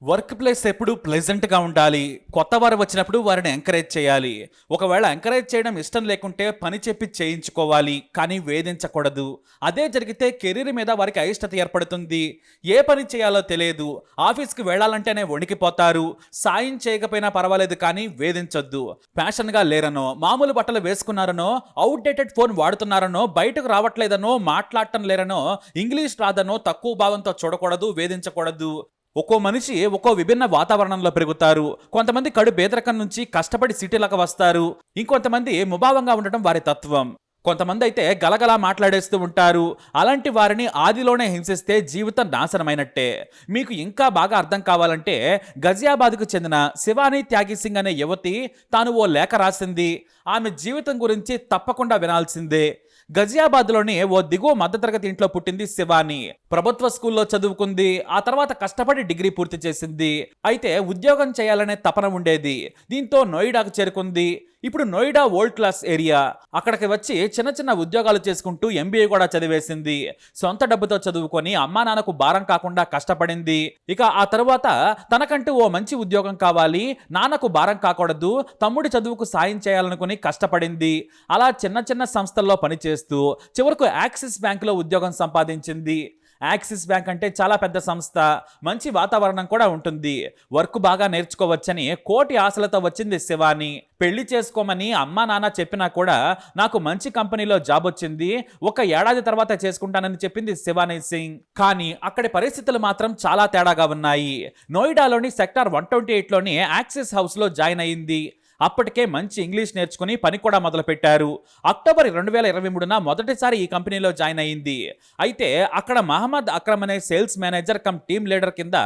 Work place ఎప్పుడు ప్లెజెంట్గా ఉండాలి. కొత్త వారు వచ్చినప్పుడు వారిని ఎంకరేజ్ చేయాలి. ఒకవేళ ఎంకరేజ్ చేయడం ఇష్టం లేకుంటే పని చెప్పి చేయించుకోవాలి, కానీ వేధించకూడదు. అదే జరిగితే కెరీర్ మీద వారికి అయిష్టత ఏర్పడుతుంది. ఏ పని చేయాలో తెలియదు. ఆఫీస్కి వెళ్ళాలంటేనే వణికిపోతారు. సాయం చేయకపోయినా పర్వాలేదు, కానీ వేధించొద్దు. ప్యాషన్గా లేరనో, మామూలు బట్టలు వేసుకున్నారనో, అవుట్డేటెడ్ ఫోన్ వాడుతున్నారనో, బయటకు రావట్లేదనో, మాట్లాడటం లేరనో, ఇంగ్లీష్ రాదనో తక్కువ భావంతో చూడకూడదు, వేధించకూడదు. ఒక్కో మనిషి ఒక్కో విభిన్న వాతావరణంలో పెరుగుతారు. కొంతమంది కడు బేదరకం నుంచి కష్టపడి సిటీలకు వస్తారు. ఇంకొంతమంది ముభావంగా ఉండటం వారి తత్వం. కొంతమంది అయితే గలగలా మాట్లాడేస్తూ ఉంటారు. అలాంటి వారిని ఆదిలోనే హింసిస్తే జీవితం నాశనమైనట్టే. మీకు ఇంకా బాగా అర్థం కావాలంటే గజియాబాద్కు చెందిన శివాని త్యాగి సింగ్ అనే యువతి తాను ఓ లేఖ రాసింది. ఆమె జీవితం గురించి తప్పకుండా వినాల్సిందే. గజియాబాద్లోని ఓ దిగువ మధ్యతరగతి ఇంట్లో పుట్టింది శివాని. ప్రభుత్వ స్కూల్లో చదువుకుంది. ఆ తర్వాత కష్టపడి డిగ్రీ పూర్తి చేసింది. అయితే ఉద్యోగం చేయాలనే తపన ఉండేది. దీంతో నోయిడాకు చేరుకుంది. ఇప్పుడు నోయిడా వరల్డ్ క్లాస్ ఏరియా. అక్కడికి వచ్చి చిన్న చిన్న ఉద్యోగాలు చేసుకుంటూ ఎంబీఏ కూడా చదివేసింది. సొంత డబ్బుతో చదువుకొని అమ్మా నాన్నకు భారం కాకుండా కష్టపడింది. ఇక ఆ తరువాత తనకంటూ ఓ మంచి ఉద్యోగం కావాలి, నాన్నకు భారం కాకూడదు, తమ్ముడి చదువుకు సాయం చేయాలనుకుని కష్టపడింది. అలా చిన్న చిన్న సంస్థల్లో పనిచేస్తూ చివరకు యాక్సిస్ బ్యాంకులో ఉద్యోగం సంపాదించింది. యాక్సిస్ బ్యాంక్ అంటే చాలా పెద్ద సంస్థ. మంచి వాతావరణం కూడా ఉంటుంది. వర్క్ బాగా నేర్చుకోవచ్చని కోటి ఆశలతో వచ్చింది శివాని. పెళ్లి చేసుకోమని అమ్మా నాన్న చెప్పినా కూడా నాకు మంచి కంపెనీలో జాబ్ వచ్చింది, ఒక ఏడాది తర్వాత చేసుకుంటానని చెప్పింది శివాని సింగ్. కానీ అక్కడి పరిస్థితులు మాత్రం చాలా తేడాగా ఉన్నాయి. నోయిడాలోని సెక్టార్ 128లోని యాక్సిస్ హౌస్లో జాయిన్ అయింది. అప్పటికే మంచి ఇంగ్లీష్ నేర్చుకుని పని కూడా మొదలుపెట్టారు. అక్టోబర్ 2023న మొదటిసారి ఈ కంపెనీలో జాయిన్ అయింది. అయితే అక్కడ మహమ్మద్ అక్రమ్ అనే sales manager come team leader కింద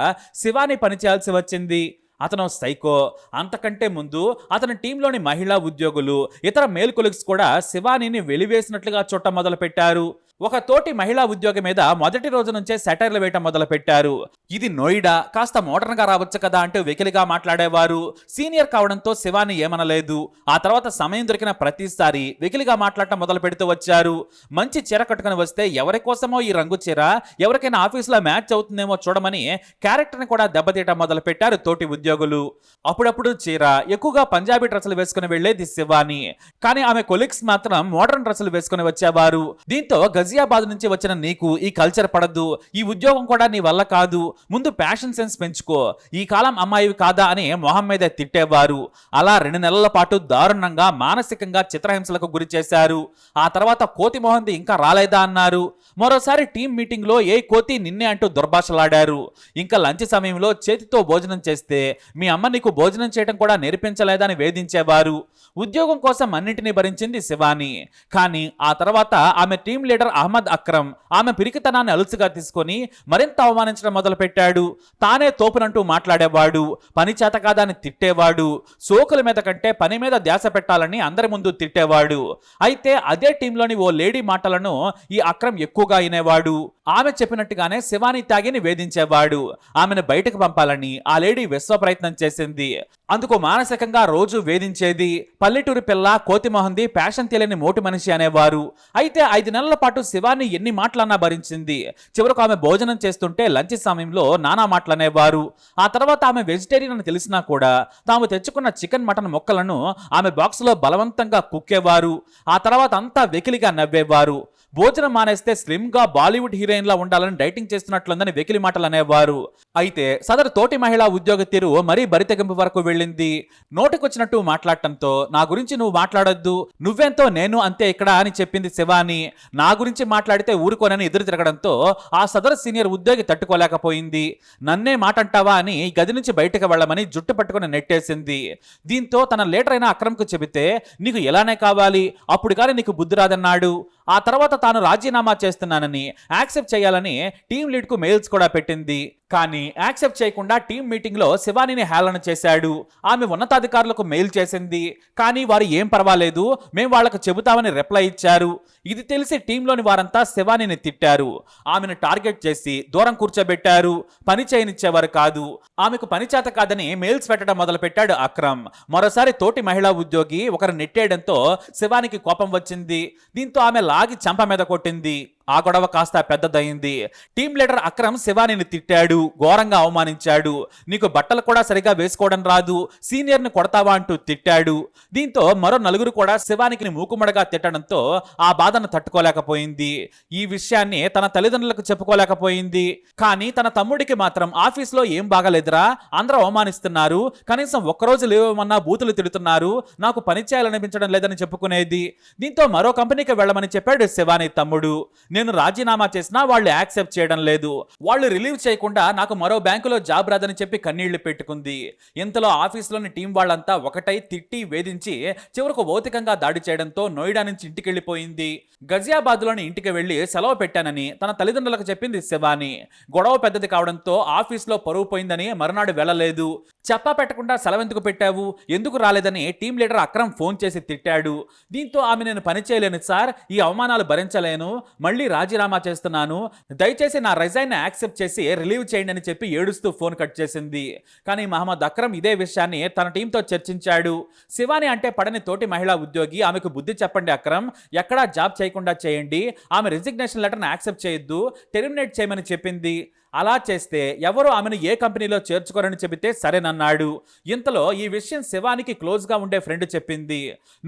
శివాని పనిచేయాల్సి వచ్చింది. అతను సైకో. అంతకంటే ముందు అతని టీంలోని మహిళా ఉద్యోగులు, ఇతర మేల్ కొలీగ్స్ కూడా శివానీని వెలివేసినట్లుగా చూడటం మొదలుపెట్టారు. ఒక తోటి మహిళా ఉద్యోగి మీద మొదటి రోజు నుంచే సెటైర్లు వేయటం మొదలుపెట్టారు. ఇది నోయిడా, కాస్త మోడర్న్ గా రావచ్చు కదా అంటూ వెకిలిగా మాట్లాడేవారు. సీనియర్ కావడంతో శివాని ఏమనలేదు. ఆ తర్వాత సమయం దొరికిన ప్రతిసారి వెకిలిగా మాట్లాడటం మొదలు పెడుతూ వచ్చారు. మంచి చీర కట్టుకుని వస్తే ఎవరి కోసమో ఈ రంగు చీర, ఎవరికైనా ఆఫీసులో మ్యాచ్ అవుతుందేమో చూడమని క్యారెక్టర్ని కూడా దెబ్బతీయటం మొదలు పెట్టారు తోటి ఉద్యోగులు. అప్పుడప్పుడు చీర, ఎక్కువగా పంజాబీ డ్రెస్సులు వేసుకుని వెళ్లేది శివాని. కానీ ఆమె కొలీగ్స్ మాత్రం మోడర్న్ డ్రెస్సులు వేసుకుని వచ్చేవారు. దీంతో గజియాబాద్ నుంచి వచ్చిన నీకు ఈ కల్చర్ పడద్దు, ఈ ఉద్యోగం కూడా నీ వల్ల కాదు, ముందు ప్యాషన్ సెన్స్ పెంచుకో, ఈ కాలం అమ్మాయివి కాదా అని మొహం మీద తిట్టేవారు. అలా 2 నెలల పాటు దారుణంగా మానసికంగా చిత్రహింసలకు గురి చేశారు. ఆ తర్వాత కోతి మొహంది ఇంకా రాలేదా అన్నారు. మరోసారి టీం మీటింగ్ లో ఏ కోతి నిన్నే అంటూ దుర్భాషలాడారు. ఇంకా లంచ్ సమయంలో చేతితో భోజనం చేస్తే మీ అమ్మ నీకు భోజనం చేయడం కూడా నేర్పించలేదని వేధించేవారు. ఉద్యోగం కోసం అన్నింటినీ భరించింది శివాని. కానీ ఆ తర్వాత ఆమె టీం లీడర్ అహ్మద్ అక్రమ్ ఆమె పిరికితనాన్ని అలుసుగా తీసుకొని మరింత అవమానించడం మొదలుపెట్టాడు. తానే తోపునంటూ మాట్లాడేవాడు, పని చేత కాదని తిట్టేవాడు, సోకుల మీద కంటే పని మీద ధ్యాస పెట్టాలని అందరి ముందు తిట్టేవాడు. అయితే అదే టీంలోని ఓ లేడీ మాటలను ఈ అక్రమ్ ఎక్కువగా వినేవాడు. ఆమె చెప్పినట్టుగానే శివాని త్యాగిని వేధించేవాడు. ఆమెను బయటకు పంపాలని ఆ లేడీ విశ్వ ప్రయత్నం చేసింది. అందుకు మానసికంగా రోజు వేధించేది. పల్లెటూరి పిల్ల, కోతి మొహంది, ప్యాషన్ తెలియని మోటి మనిషి అనేవారు. అయితే 5 నెలల పాటు శివాని ఎన్ని మాటలన్నా భరించింది. చివరకు ఆమె భోజనం చేస్తుంటే లంచ్ సమయంలో నానా మాటలనేవారు. ఆ తర్వాత ఆమె వెజిటేరియన్ అని తెలిసినా కూడా తాము తెచ్చుకున్న చికెన్ మటన్ ముక్కలను ఆమె బాక్స్లో బలవంతంగా కుక్కేవారు. ఆ తర్వాత అంతా వెకిలిగా నవ్వేవారు. భోజనం మానేస్తే స్లిమ్ గా బాలీవుడ్ హీరోయిన్ లా ఉండాలని డైటింగ్ చేస్తున్నట్లుందని వెకిలి మాటలు అనేవారు. అయితే సదరు తోటి మహిళా ఉద్యోగ తీరు మరీ బరితెగింపు వరకు వెళ్ళింది. నోటికొచ్చినట్టు మాట్లాడటంతో నా గురించి నువ్వు మాట్లాడొద్దు, నువ్వెంతో నేను అంతే ఇక్కడ అని చెప్పింది శివాని. నా గురించి మాట్లాడితే ఊరుకోనని ఎదురు తిరగడంతో ఆ సదరు సీనియర్ ఉద్యోగి తట్టుకోలేకపోయింది. నన్నే మాట అంటావా అని గది నుంచి బయటకు వెళ్ళమని జుట్టు పట్టుకుని నెట్టేసింది. దీంతో తన లీడర్ అయిన అక్రమ్కు చెబితే నీకు ఎలానే కావాలి, అప్పుడు కానీ నీకు బుద్ధి రాదన్నాడు. ఆ తర్వాత తాను రాజీనామా చేస్తున్నానని, యాక్సెప్ట్ చేయాలని టీం లీడ్ కు మెయిల్స్ కూడా పెట్టింది. కానీ యాక్సెప్ట్ చేయకుండా టీం మీటింగ్ లో శివానిని హేళన చేశాడు. ఆమె ఉన్నతాధికారులకు మెయిల్ చేసింది. కానీ వారు ఏం పర్వాలేదు, మేము వాళ్లకు చెబుతామని రిప్లై ఇచ్చారు. ఇది తెలిసి టీంలోని వారంతా శివానిని తిట్టారు. ఆమెను టార్గెట్ చేసి దూరం కూర్చోబెట్టారు. పని చేయనిచ్చేవారు కాదు. ఆమెకు పని చేత కాదని మెయిల్స్ పెట్టడం మొదలుపెట్టాడు అక్రమ్. మరోసారి తోటి మహిళా ఉద్యోగి ఒకరు నెట్టేయడంతో శివానికి కోపం వచ్చింది. దీంతో ఆమె లాగి చంప మీద కొట్టింది. ఆ గొడవ కాస్త పెద్దదయింది. టీం లీడర్ అక్రమ్ శివానీని తిట్టాడు, ఘోరంగా అవమానించాడు. నీకు బట్టలు కూడా సరిగా వేసుకోవడం రాదు, సీనియర్ని కొడతావా అంటూ తిట్టాడు. దీంతో మరో నలుగురు కూడా శివానికి మూకుమ్మడిగా తిట్టడంతో ఆ బాధను తట్టుకోలేకపోయింది. ఈ విషయాన్ని తన తల్లిదండ్రులకు చెప్పుకోలేకపోయింది. కానీ తన తమ్ముడికి మాత్రం ఆఫీస్లో ఏం బాగాలేదురా, అందరూ అవమానిస్తున్నారు, కనీసం ఒక్కరోజు లేవమన్నా బూతులు తిడుతున్నారు, నాకు పని చేయాలనిపించడం లేదని చెప్పుకునేది. దీంతో మరో కంపెనీకి వెళ్ళమని చెప్పాడు శివాని తమ్ముడు. నేను రాజీనామా చేసినా వాళ్ళు యాక్సెప్ట్ చేయడం లేదు, వాళ్ళు రిలీవ్ చేయకుండా నాకు మరో బ్యాంకులో జాబ్ రాదని చెప్పి కన్నీళ్లు పెట్టుకుంది. ఇంతలో ఆఫీస్లోని టీం వాళ్ళంతా ఒకటై తిట్టి వేధించి చివరకు భౌతికంగా దాడి చేయడంతో నోయిడా నుంచి ఇంటికి వెళ్ళిపోయింది. గజియాబాద్లోని ఇంటికి వెళ్లి సెలవు పెట్టానని తన తల్లిదండ్రులకు చెప్పింది శివాని. గొడవ పెద్దది కావడంతో ఆఫీస్లో పరువు పోయిందని మరునాడు వెళ్ళలేదు. చెప్పా పెట్టకుండా సెలవెందుకు పెట్టావు, ఎందుకు రాలేదని టీం లీడర్ అక్రమ్ ఫోన్ చేసి తిట్టాడు. దీంతో ఆమె నేను పని చేయలేను సార్, ఈ అవమానాలు భరించలేను, మళ్ళీ రాజీనామా చేస్తున్నాను, దయచేసి నా రిజైన్ యాక్సెప్ట్ చేసి రిలీవ్ చేయండి అని చెప్పి ఏడుస్తూ ఫోన్ కట్ చేసింది. కానీ మహమ్మద్ అక్రమ్ ఇదే విషయాన్ని తన టీంతో చర్చించాడు. శివాని అంటే పడని తోటి మహిళా ఉద్యోగి, ఆమెకు బుద్ధి చెప్పండి అక్రమ్, ఎక్కడా జాబ్ చేయకుండా చేయండి, ఆమె రిజిగ్నేషన్ లెటర్ని యాక్సెప్ట్ చేయొద్దు, టెర్మినేట్ చేయమని చెప్పింది. అలా చేస్తే ఎవరు ఆమెను ఏ కంపెనీలో చేర్చుకోరని చెబితే సరేనన్నాడు. ఇంతలో ఈ విషయం శివానికి క్లోజ్గా ఉండే ఫ్రెండ్ చెప్పింది.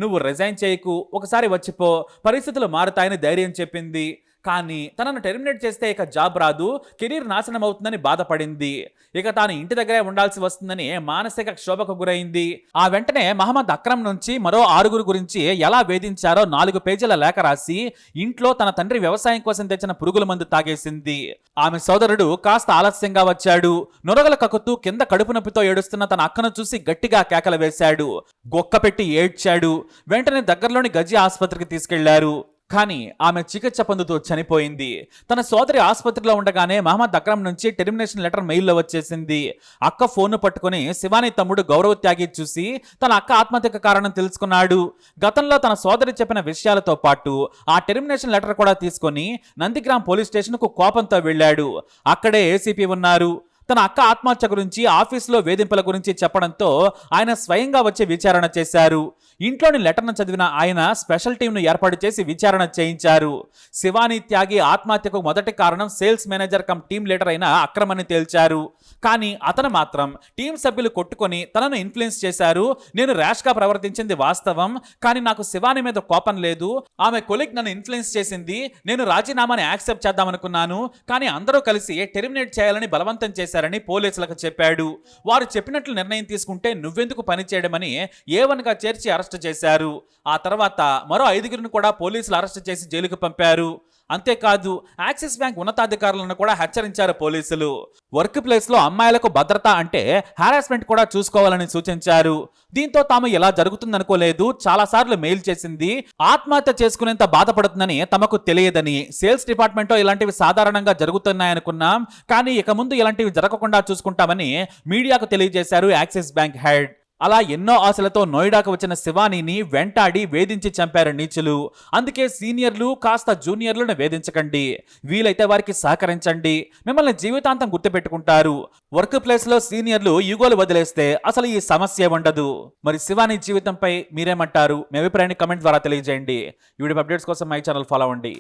నువ్వు రిజైన్ చేయకు, ఒకసారి వచ్చిపో, పరిస్థితులు మారుతాయని ధైర్యం చెప్పింది. కానీ తనను టెర్మినేట్ చేస్తే ఇక జాబ్ రాదు, కెరీర్ నాశనం అవుతుందని బాధపడింది. ఇక తాను ఇంటి దగ్గరే ఉండాల్సి వస్తుందని మానసిక క్షోభకు గురైంది. ఆ వెంటనే మహమ్మద్ అక్రమ్ నుంచి మరో 6 గురించి ఎలా వేధించారో 4 పేజీల లేఖ రాసి ఇంట్లో తన తండ్రి వ్యవసాయం కోసం తెచ్చిన పురుగుల మందు తాగేసింది. ఆమె సోదరుడు కాస్త ఆలస్యంగా వచ్చాడు. నొరగల కక్కుతూ కింద కడుపు నొప్పితో ఏడుస్తున్న తన అక్కను చూసి గట్టిగా కేకలు వేశాడు. గొక్క పెట్టి ఏడ్చాడు. వెంటనే దగ్గరలోని గజి ఆసుపత్రికి తీసుకెళ్లారు. కానీ ఆమె చికిత్స పొందుతూ చనిపోయింది. తన సోదరి ఆసుపత్రిలో ఉండగానే మహమ్మద్ అక్రమ్ నుంచి టెర్మినేషన్ లెటర్ మెయిల్లో వచ్చేసింది. అక్క ఫోన్ను పట్టుకుని శివాని తమ్ముడు గౌరవ త్యాగి చూసి తన అక్క ఆత్మహత్యకు కారణం తెలుసుకున్నాడు. గతంలో తన సోదరి చెప్పిన విషయాలతో పాటు ఆ టెర్మినేషన్ లెటర్ కూడా తీసుకొని నందిగ్రామ్ పోలీస్ స్టేషన్కు కోపంతో వెళ్ళాడు. అక్కడే ఏసీపీ ఉన్నారు. తన అక్క ఆత్మహత్య గురించి, ఆఫీసులో వేధింపుల గురించి చెప్పడంతో ఆయన స్వయంగా వచ్చి విచారణ చేశారు. ఇంట్లోని లెటర్ను చదివిన ఆయన స్పెషల్ టీంను ఏర్పాటు చేసి విచారణ చేయించారు. శివాని త్యాగి ఆత్మహత్యకు మొదటి కారణం sales manager come team leader అయిన అక్రమ్ అని తేల్చారు. కానీ అతను మాత్రం టీం సభ్యులు కొట్టుకొని తనను ఇన్ఫ్లుయెన్స్ చేశారు, నేను ర్యాష్గా ప్రవర్తించింది వాస్తవం, కానీ నాకు శివాని మీద కోపం లేదు, ఆమె కొలీగ్ నన్ను ఇన్ఫ్లుయెన్స్ చేసింది, నేను రాజీనామాని యాక్సెప్ట్ చేద్దామనుకున్నాను, కానీ అందరూ కలిసి టెర్మినేట్ చేయాలని బలవంతం చేశారని పోలీసులకు చెప్పాడు. వారు చెప్పినట్లు నిర్ణయం తీసుకుంటే నువ్వెందుకు పని చేయడమని A1గా చేర్చి అరెస్ట్ చేశారు. ఆ తర్వాత మరో 5 కూడా పోలీసులు అరెస్ట్ చేసి జైలుకు పంపారు. అంతేకాదు యాక్సిస్ బ్యాంక్ ఉన్నతాధికారులను కూడా హెచ్చరించారు పోలీసులు. వర్క్ ప్లేస్ లో అమ్మాయిలకు భద్రత అంటే హారాస్మెంట్ కూడా చూసుకోవాలని సూచించారు. దీంతో తాము ఇలా జరుగుతుందనుకోలేదు, చాలాసార్లు మెయిల్ చేసింది, ఆత్మహత్య చేసుకునేంత బాధపడుతుందని తమకు తెలియదని, సేల్స్ డిపార్ట్మెంట్ ఇలాంటివి సాధారణంగా జరుగుతున్నాయనుకున్నాం, కానీ ఇక ముందు ఇలాంటివి జరగకుండా చూసుకుంటామని మీడియాకు తెలియజేశారు యాక్సిస్ బ్యాంక్ హెడ్. అలా ఎన్నో ఆశలతో నోయిడాకు వచ్చిన శివానీని వెంటాడి వేధించి చంపారు నీచులు. అందుకే సీనియర్లు కాస్త జూనియర్లను వేధించకండి, వీలైతే వారికి సహకరించండి, మిమ్మల్ని జీవితాంతం గుర్తుపెట్టుకుంటారు. వర్క్ ప్లేస్ లో సీనియర్లు ఈగోలు వదిలేస్తే అసలు ఈ సమస్య ఉండదు. మరి శివానీ జీవితంపై మీరేమంటారు? మీ అభిప్రాయాన్ని కమెంట్ ద్వారా తెలియజేయండి. ఈ వీడియో అప్డేట్స్ కోసం మై ఛానల్ ఫాలో అవ్వండి.